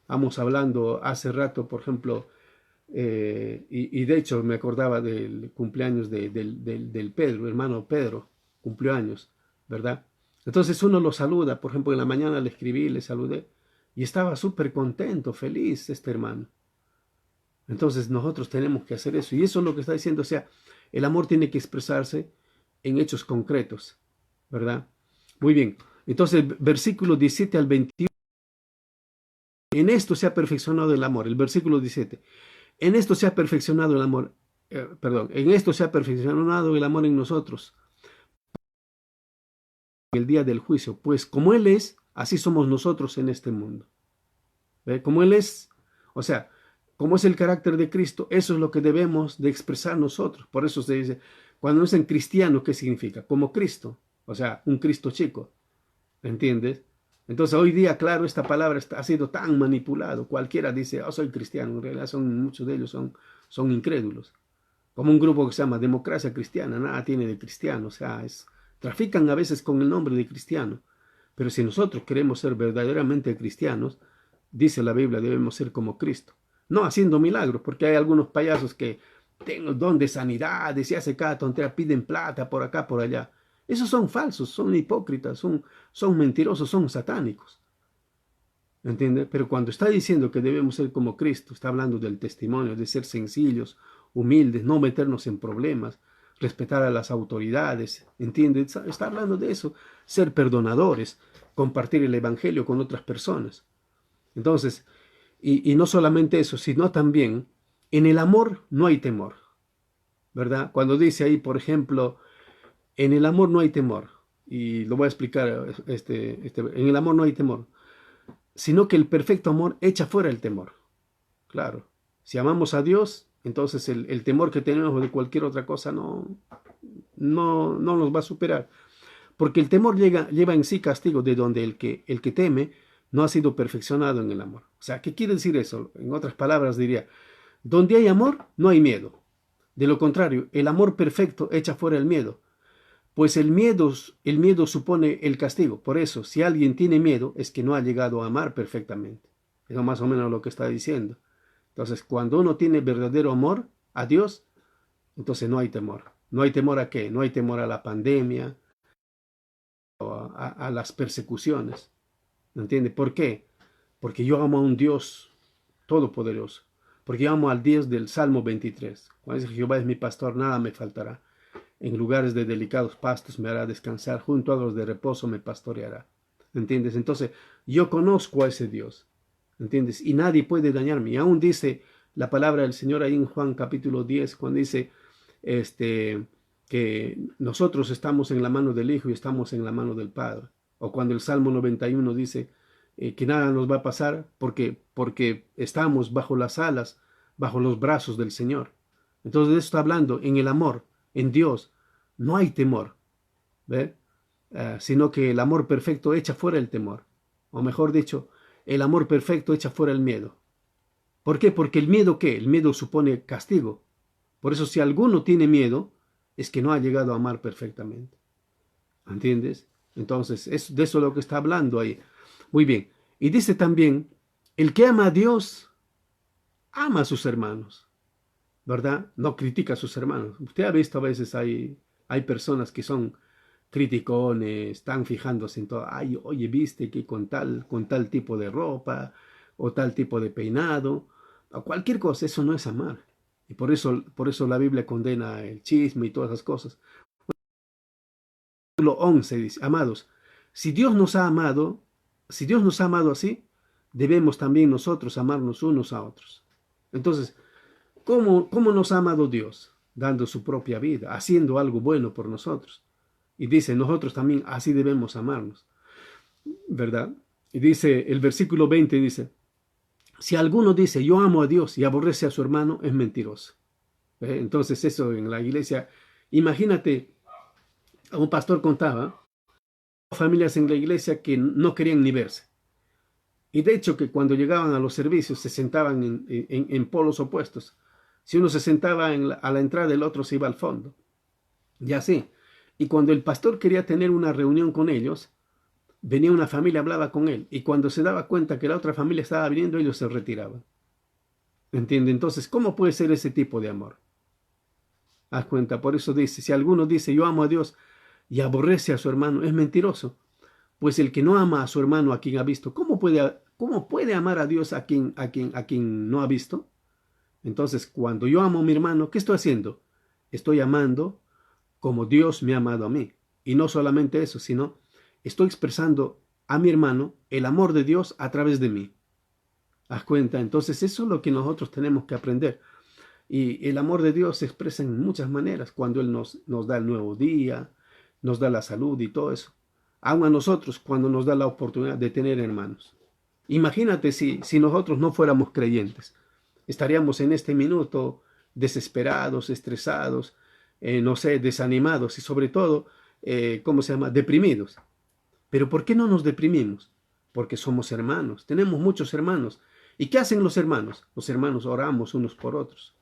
Vamos hablando hace rato, por ejemplo, y de hecho me acordaba del cumpleaños del Pedro, hermano Pedro, cumplió años, ¿verdad? Entonces uno lo saluda, por ejemplo, en la mañana le escribí, le saludé, y estaba súper contento, feliz este hermano. Entonces nosotros tenemos que hacer eso, y eso es lo que está diciendo, o sea, el amor tiene que expresarse en hechos concretos, ¿verdad? Muy bien, entonces versículo 17 al 21, en esto se ha perfeccionado el amor, el versículo 17, en esto se ha perfeccionado el amor, en esto se ha perfeccionado el amor en nosotros, el día del juicio, pues como Él es, así somos nosotros en este mundo. ¿Ve? Como Él es, o sea, como es el carácter de Cristo, eso es lo que debemos de expresar nosotros. Por eso se dice, cuando dicen cristiano, ¿qué significa? Como Cristo, o sea, un Cristo chico, ¿entiendes? Entonces hoy día, claro, esta palabra ha sido tan manipulado. Cualquiera dice, oh, soy cristiano, en realidad muchos de ellos son incrédulos. Como un grupo que se llama Democracia Cristiana, nada tiene de cristiano, o sea, trafican a veces con el nombre de cristiano. Pero si nosotros queremos ser verdaderamente cristianos, dice la Biblia, debemos ser como Cristo. No haciendo milagros, porque hay algunos payasos que tienen don de sanidades y hace cada tontería, piden plata por acá, por allá. Esos son falsos, son hipócritas, son mentirosos, son satánicos. ¿Entiende? Pero cuando está diciendo que debemos ser como Cristo, está hablando del testimonio, de ser sencillos, humildes, no meternos en problemas, respetar a las autoridades, ¿entiende? Está hablando de eso, ser perdonadores, compartir el evangelio con otras personas. Entonces, Y no solamente eso, sino también en el amor no hay temor, ¿verdad? Cuando dice ahí, por ejemplo, en el amor no hay temor, y lo voy a explicar, en el amor no hay temor, sino que el perfecto amor echa fuera el temor. Claro, si amamos a Dios, entonces el temor que tenemos de cualquier otra cosa no nos va a superar. Porque el temor lleva en sí castigo, de donde el que teme no ha sido perfeccionado en el amor. O sea, ¿qué quiere decir eso? En otras palabras diría, donde hay amor, no hay miedo. De lo contrario, el amor perfecto echa fuera el miedo. Pues el miedo supone el castigo. Por eso, si alguien tiene miedo, es que no ha llegado a amar perfectamente. Eso más o menos lo que está diciendo. Entonces, cuando uno tiene verdadero amor a Dios, entonces no hay temor. ¿No hay temor a qué? No hay temor a la pandemia, o a las persecuciones. ¿Me entiende? ¿Por qué? Porque yo amo a un Dios todopoderoso. Porque yo amo al Dios del Salmo 23. Cuando dice Jehová es mi pastor, nada me faltará. En lugares de delicados pastos me hará descansar, junto a los de reposo me pastoreará. ¿Entiendes? Entonces, yo conozco a ese Dios. ¿Entiendes? Y nadie puede dañarme. Y aún dice la palabra del Señor ahí en Juan capítulo 10, cuando dice que nosotros estamos en la mano del Hijo y estamos en la mano del Padre. O cuando el Salmo 91 dice que nada nos va a pasar porque estamos bajo las alas, bajo los brazos del Señor. Entonces de eso está hablando, en el amor, en Dios, no hay temor, ¿ve? Sino que el amor perfecto echa fuera el temor. O mejor dicho, el amor perfecto echa fuera el miedo. ¿Por qué? Porque el miedo, ¿qué? El miedo supone castigo. Por eso si alguno tiene miedo, es que no ha llegado a amar perfectamente. ¿Entiendes? Entonces, es de eso lo que está hablando ahí. Muy bien. Y dice también, el que ama a Dios, ama a sus hermanos, ¿verdad? No critica a sus hermanos. Usted ha visto a veces hay personas que son criticones, están fijándose en todo. Ay, oye, viste que con tal tipo de ropa o tal tipo de peinado o cualquier cosa, eso no es amar. Y por eso la Biblia condena el chisme y todas esas cosas. Versículo 11 dice, amados, si Dios nos ha amado, si Dios nos ha amado así, debemos también nosotros amarnos unos a otros. Entonces, ¿cómo nos ha amado Dios? Dando su propia vida, haciendo algo bueno por nosotros. Y dice, nosotros también así debemos amarnos, ¿verdad? Y dice, el versículo 20 dice, si alguno dice, yo amo a Dios y aborrece a su hermano, es mentiroso. Entonces eso en la iglesia, imagínate, a un pastor contaba, familias en la iglesia que no querían ni verse. Y de hecho que cuando llegaban a los servicios se sentaban en polos opuestos. Si uno se sentaba a la entrada, el otro se iba al fondo. Y así. Y cuando el pastor quería tener una reunión con ellos, venía una familia, hablaba con él. Y cuando se daba cuenta que la otra familia estaba viniendo, ellos se retiraban. ¿Entiende? Entonces, ¿cómo puede ser ese tipo de amor? Haz cuenta, por eso dice, si alguno dice, yo amo a Dios y aborrece a su hermano, es mentiroso. Pues el que no ama a su hermano a quien ha visto, ¿cómo puede amar a Dios a quien no ha visto? Entonces, cuando yo amo a mi hermano, ¿qué estoy haciendo? Estoy amando como Dios me ha amado a mí. Y no solamente eso, sino estoy expresando a mi hermano el amor de Dios a través de mí. ¿Haz cuenta? Entonces, eso es lo que nosotros tenemos que aprender. Y el amor de Dios se expresa en muchas maneras, cuando Él nos da el nuevo día, nos da la salud y todo eso. Aún a nosotros cuando nos da la oportunidad de tener hermanos. Imagínate si nosotros no fuéramos creyentes. Estaríamos en este minuto desesperados, estresados, no sé, desanimados y sobre todo, ¿cómo se llama? Deprimidos. Pero ¿por qué no nos deprimimos? Porque somos hermanos, tenemos muchos hermanos. ¿Y qué hacen los hermanos? Los hermanos oramos unos por otros.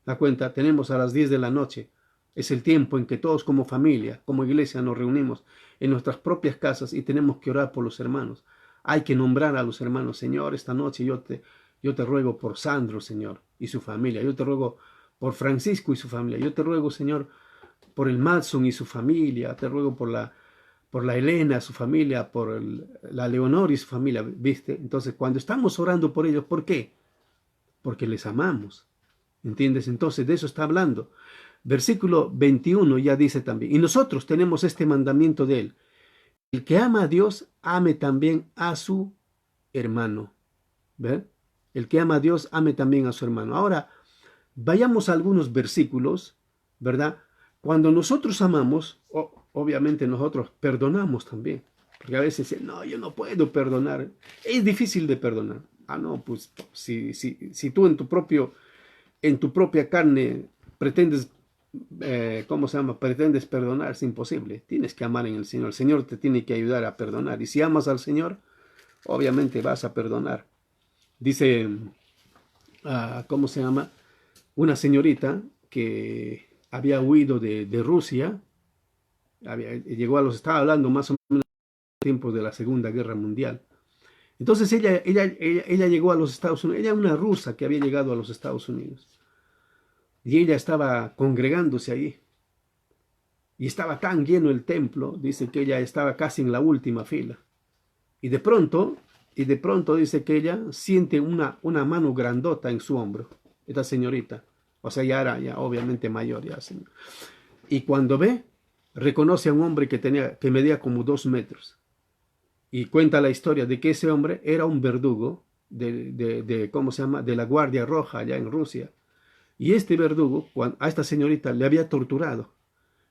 Da cuenta, tenemos a las 10 de la noche. Es el tiempo en que todos como familia, como iglesia, nos reunimos en nuestras propias casas y tenemos que orar por los hermanos. Hay que nombrar a los hermanos. Señor, esta noche yo te ruego por Sandro, Señor, y su familia. Yo te ruego por Francisco y su familia. Yo te ruego, Señor, por el Madson y su familia. Te ruego por la Elena, su familia, por la Leonor y su familia, ¿viste? Entonces, cuando estamos orando por ellos, ¿por qué? Porque les amamos. ¿Entiendes? Entonces, de eso está hablando. Versículo 21 ya dice también, y nosotros tenemos este mandamiento de él, el que ama a Dios, ame también a su hermano. ¿Ve? El que ama a Dios, ame también a su hermano. Ahora, vayamos a algunos versículos, ¿verdad? Cuando nosotros amamos, obviamente nosotros perdonamos también. Porque a veces dicen, no, yo no puedo perdonar. Es difícil de perdonar. Ah, no, pues si tú en tu propia carne pretendes, ¿cómo se llama? Pretendes perdonar, es imposible. Tienes que amar en el Señor. El Señor te tiene que ayudar a perdonar. Y si amas al Señor, obviamente vas a perdonar. Dice, ¿cómo se llama? Una señorita que había huido de Rusia, llegó a estaba hablando más o menos en tiempos de la Segunda Guerra Mundial. Entonces ella llegó a los Estados Unidos, ella era una rusa que había llegado a los Estados Unidos. Y ella estaba congregándose ahí. Y estaba tan lleno el templo, dice que ella estaba casi en la última fila. Y de pronto dice que ella siente una mano grandota en su hombro, esta señorita. O sea, ya era ya obviamente mayor. Ya, y cuando ve, reconoce a un hombre que medía como 2 metros. Y cuenta la historia de que ese hombre era un verdugo ¿cómo se llama? De la Guardia Roja allá en Rusia. Y este verdugo, a esta señorita le había torturado.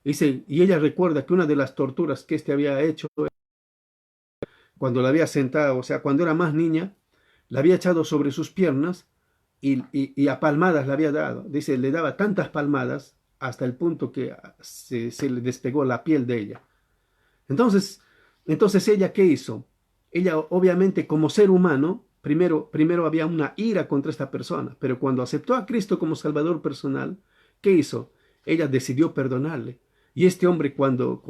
Y ella recuerda que una de las torturas que este había hecho, cuando la había sentado, o sea, cuando era más niña, la había echado sobre sus piernas y a palmadas la había dado. Dice, le daba tantas palmadas hasta el punto que se le despegó la piel de ella. Entonces ella, ¿qué hizo? Ella, obviamente, como ser humano, primero había una ira contra esta persona, pero cuando aceptó a Cristo como Salvador personal, ¿qué hizo? Ella decidió perdonarle. Y este hombre, cuando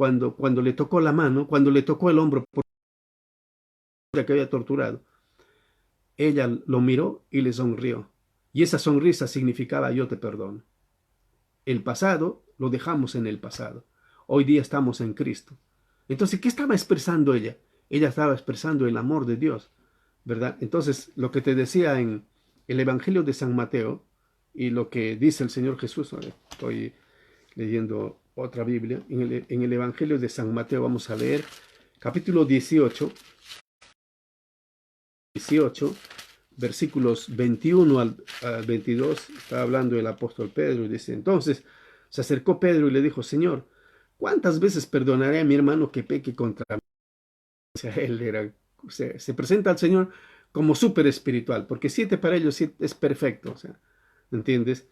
le tocó la mano, cuando le tocó el hombro por la que había torturado, ella lo miró y le sonrió. Y esa sonrisa significaba yo te perdono. El pasado lo dejamos en el pasado. Hoy día estamos en Cristo. Entonces, ¿qué estaba expresando ella? Ella estaba expresando el amor de Dios, ¿verdad? Entonces, lo que te decía en el Evangelio de San Mateo y lo que dice el Señor Jesús, estoy leyendo otra Biblia, en el Evangelio de San Mateo vamos a leer capítulo 18, versículos 21 al 22, está hablando el apóstol Pedro y dice, entonces se acercó Pedro y le dijo, Señor, ¿cuántas veces perdonaré a mi hermano que peque contra mí? O sea, se presenta al Señor como súper espiritual, porque 7 para ellos es perfecto, o sea, ¿entiendes?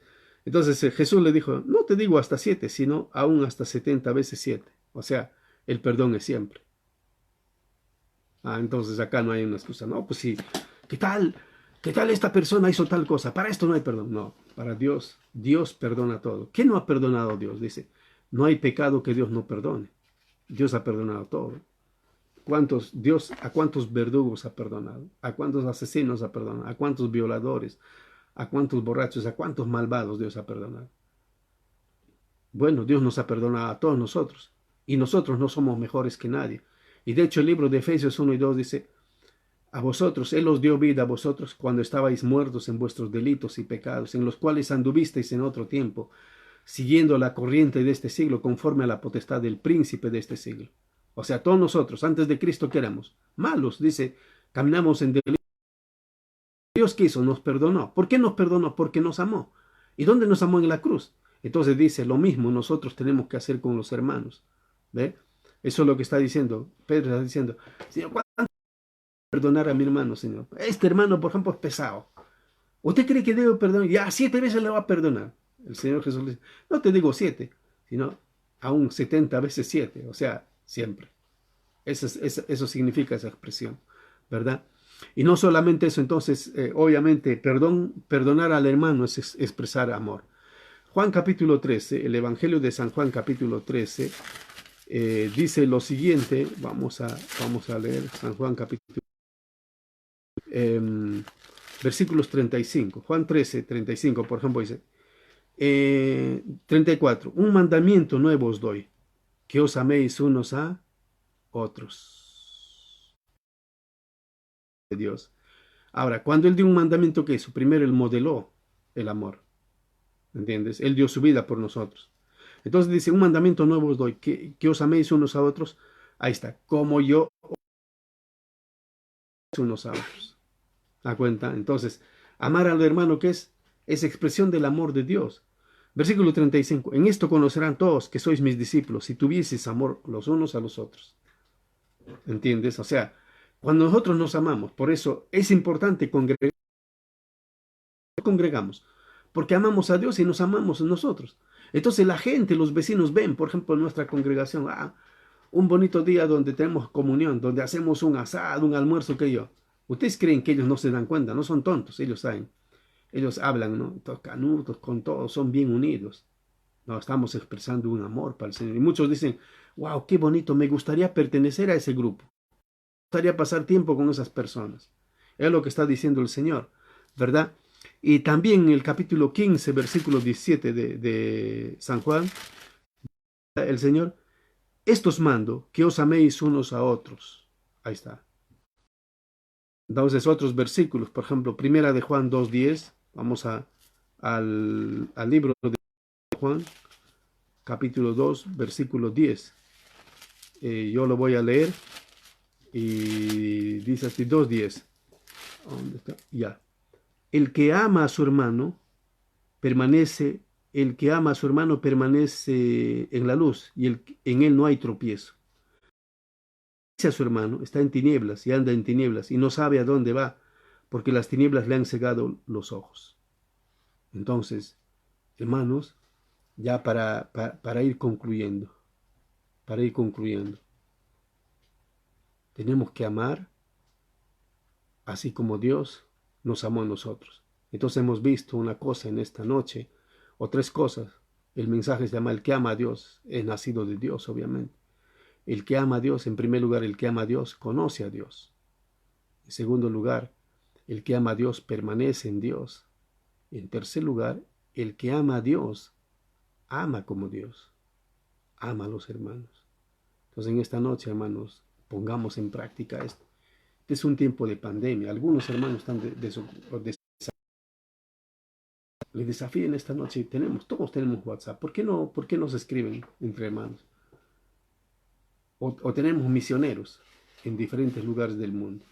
Entonces Jesús le dijo, no te digo hasta 7, sino aún hasta 70 veces 7. O sea, el perdón es siempre. Entonces acá no hay una excusa. No, pues sí, ¿qué tal? ¿Qué tal esta persona hizo tal cosa? Para esto no hay perdón. No, para Dios, Dios perdona todo. ¿Qué no ha perdonado Dios? Dice, no hay pecado que Dios no perdone. Dios ha perdonado todo. ¿A cuántos verdugos ha perdonado? ¿A cuántos asesinos ha perdonado? ¿A cuántos violadores? ¿A cuántos borrachos? ¿A cuántos malvados Dios ha perdonado? Bueno, Dios nos ha perdonado a todos nosotros. Y nosotros no somos mejores que nadie. Y de hecho el libro de Efesios 1 y 2 dice, a vosotros, Él os dio vida a vosotros cuando estabais muertos en vuestros delitos y pecados, en los cuales anduvisteis en otro tiempo, siguiendo la corriente de este siglo, conforme a la potestad del príncipe de este siglo. O sea, todos nosotros, antes de Cristo, ¿qué éramos? Malos, dice, caminamos en delito. Dios quiso, nos perdonó. ¿Por qué nos perdonó? Porque nos amó. ¿Y dónde nos amó? En la cruz. Entonces dice, lo mismo nosotros tenemos que hacer con los hermanos. ¿Ve? Eso es lo que está diciendo. Pedro está diciendo, Señor, ¿cuánto perdonar a mi hermano, Señor? Este hermano, por ejemplo, es pesado. ¿Usted cree que debo perdonar? Ya 7 veces le va a perdonar. El Señor Jesús le dice, no te digo 7, sino aún 70 veces 7. O sea, siempre. Eso significa esa expresión, ¿verdad? Y no solamente eso, entonces, obviamente, perdonar al hermano es expresar amor. Juan capítulo 13, el Evangelio de San Juan capítulo 13, dice lo siguiente, vamos a leer San Juan capítulo, versículos 35, Juan 13, 35, por ejemplo, dice, 34, un mandamiento nuevo os doy, que os améis unos a otros. De Dios. Ahora, cuando Él dio un mandamiento, ¿qué hizo? Primero Él modeló el amor, ¿entiendes? Él dio su vida por nosotros. Entonces dice, un mandamiento nuevo os doy, que os améis unos a otros. Ahí está, como yo unos a otros. ¿Da cuenta? Entonces, Amar al hermano, que es expresión del amor de Dios. Versículo 35. En esto conocerán todos que sois mis discípulos, si tuvieseis amor los unos a los otros. ¿Entiendes? O sea, cuando nosotros nos amamos, por eso es importante congregamos, porque amamos a Dios y nos amamos nosotros. Entonces la gente, los vecinos ven, por ejemplo, en nuestra congregación, un bonito día donde tenemos comunión, donde hacemos un asado, un almuerzo, que yo. Ustedes creen que ellos no se dan cuenta, no son tontos, ellos saben. Ellos hablan, ¿no? Todos canutos, con todos, son bien unidos. No, estamos expresando un amor para el Señor. Y muchos dicen, wow, qué bonito, me gustaría pertenecer a ese grupo. Me gustaría pasar tiempo con esas personas. Es lo que está diciendo el Señor, ¿verdad? Y también en el capítulo 15, versículo 17 de San Juan, el Señor, estos mando, que os améis unos a otros. Ahí está. Entonces, otros versículos, por ejemplo, primera de Juan 2:10, vamos al libro de Juan, capítulo 2, versículo 10. Yo lo voy a leer y dice así, 2:10. ¿Dónde está? Ya. El que ama a su hermano permanece, el que ama a su hermano permanece en la luz y en él no hay tropiezo. A su hermano está en tinieblas y anda en tinieblas y no sabe a dónde va porque las tinieblas le han cegado los ojos. Entonces, hermanos, ya para ir concluyendo, tenemos que amar así como Dios nos amó a nosotros. Entonces hemos visto una cosa en esta noche, o tres cosas. El mensaje se llama: el que ama a Dios es nacido de Dios, obviamente. El que ama a Dios, en primer lugar, el que ama a Dios conoce a Dios. En segundo lugar, el que ama a Dios permanece en Dios. En tercer lugar, el que ama a Dios ama como Dios, ama a los hermanos. Entonces en esta noche, hermanos, pongamos en práctica esto. Este es un tiempo de pandemia. Algunos hermanos están les desafíen esta noche. Todos tenemos WhatsApp. ¿Por qué no se escriben entre hermanos? O tenemos misioneros en diferentes lugares del mundo.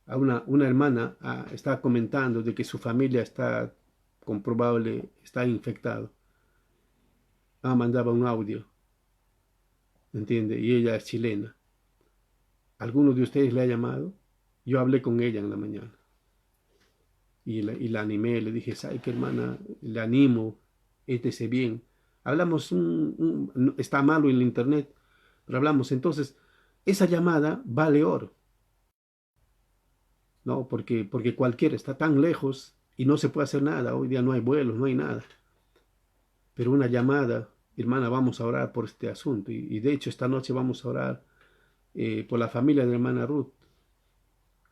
A una hermana está comentando de que su familia está comprobable, está infectado. Mandaba un audio, ¿entiende? Y ella es chilena. ¿Alguno de ustedes le ha llamado? Yo hablé con ella en la mañana. Y la animé, le dije, ¿sabe qué, hermana? Le animo, éstese bien. Hablamos, está malo en el internet, pero hablamos. Entonces, esa llamada vale oro, ¿no? Porque cualquiera está tan lejos y no se puede hacer nada. Hoy día no hay vuelos, no hay nada. Pero una llamada, hermana, vamos a orar por este asunto. Y de hecho, esta noche vamos a orar por la familia de la hermana Ruth,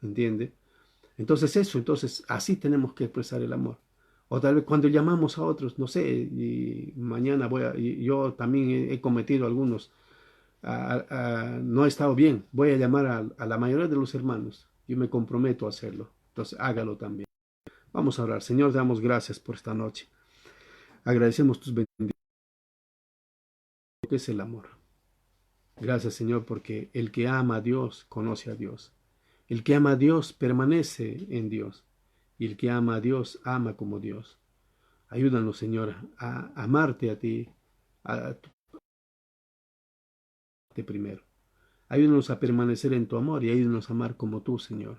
¿entiende? Entonces así tenemos que expresar el amor. O tal vez cuando llamamos a otros, no sé, y mañana yo también he cometido algunos, no he estado bien, voy a llamar a la mayoría de los hermanos. Yo me comprometo a hacerlo. Entonces hágalo también. Vamos a orar. Señor, damos gracias por esta noche. Agradecemos tus bendiciones, que es el amor. Gracias, Señor, porque el que ama a Dios conoce a Dios. El que ama a Dios permanece en Dios. Y el que ama a Dios ama como Dios. Ayúdanos, Señor, a amarte a ti, a ti primero. Ayúdanos a permanecer en tu amor y ayúdanos a amar como tú, Señor.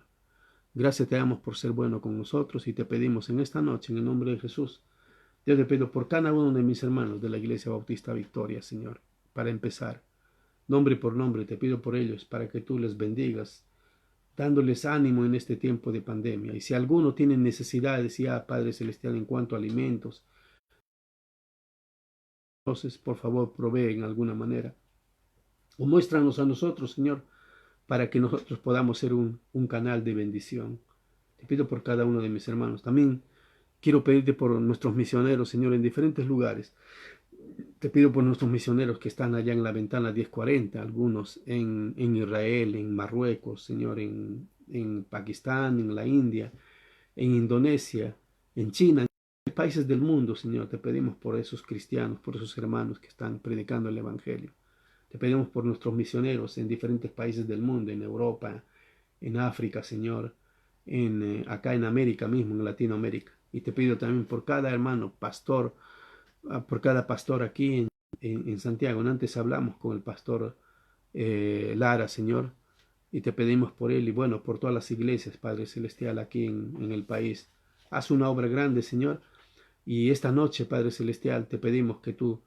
Gracias te damos por ser bueno con nosotros y te pedimos en esta noche, en el nombre de Jesús. Yo te pido por cada uno de mis hermanos de la Iglesia Bautista Victoria, Señor, para empezar, nombre por nombre, te pido por ellos, para que tú les bendigas, dándoles ánimo en este tiempo de pandemia. Y si alguno tiene necesidades ya, Padre Celestial, en cuanto a alimentos, entonces, por favor, provee en alguna manera. O muéstranos a nosotros, Señor, para que nosotros podamos ser un canal de bendición. Te pido por cada uno de mis hermanos. También quiero pedirte por nuestros misioneros, Señor, en diferentes lugares. Te pido por nuestros misioneros que están allá en la ventana 1040, algunos en Israel, en Marruecos, Señor, en Pakistán, en la India, en Indonesia, en China, en países del mundo, Señor. Te pedimos por esos cristianos, por esos hermanos que están predicando el Evangelio. Te pedimos por nuestros misioneros en diferentes países del mundo, en Europa, en África, Señor, acá en América mismo, en Latinoamérica. Y te pido también por cada hermano, pastor, por cada pastor aquí en Santiago. Antes hablamos con el pastor Lara, Señor, y te pedimos por él y bueno, por todas las iglesias, Padre Celestial, aquí en el país. Haz una obra grande, Señor, y esta noche, Padre Celestial, te pedimos que tú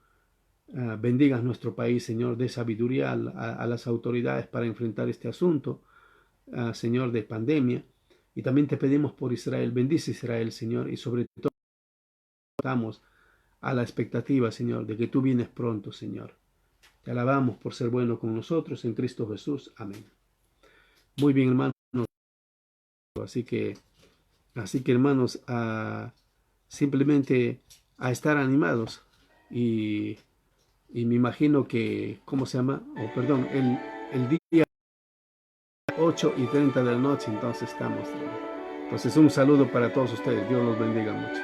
bendigas nuestro país, Señor, dé sabiduría a las autoridades para enfrentar este asunto, Señor, de pandemia. Y también te pedimos por Israel, bendice Israel, Señor, y sobre todo estamos a la expectativa, Señor, de que tú vienes pronto, Señor. Te alabamos por ser bueno con nosotros en Cristo Jesús. Amén. Muy bien, hermanos. Así que, hermanos, simplemente a estar animados y, me imagino que, ¿cómo se llama? Oh, perdón, el día 8:30 de la noche, entonces estamos. Entonces, un saludo para todos ustedes. Dios los bendiga mucho.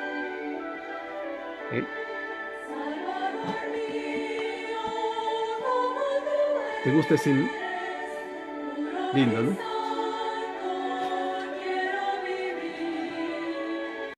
¿Eh? ¿Te gusta ese lindo, no?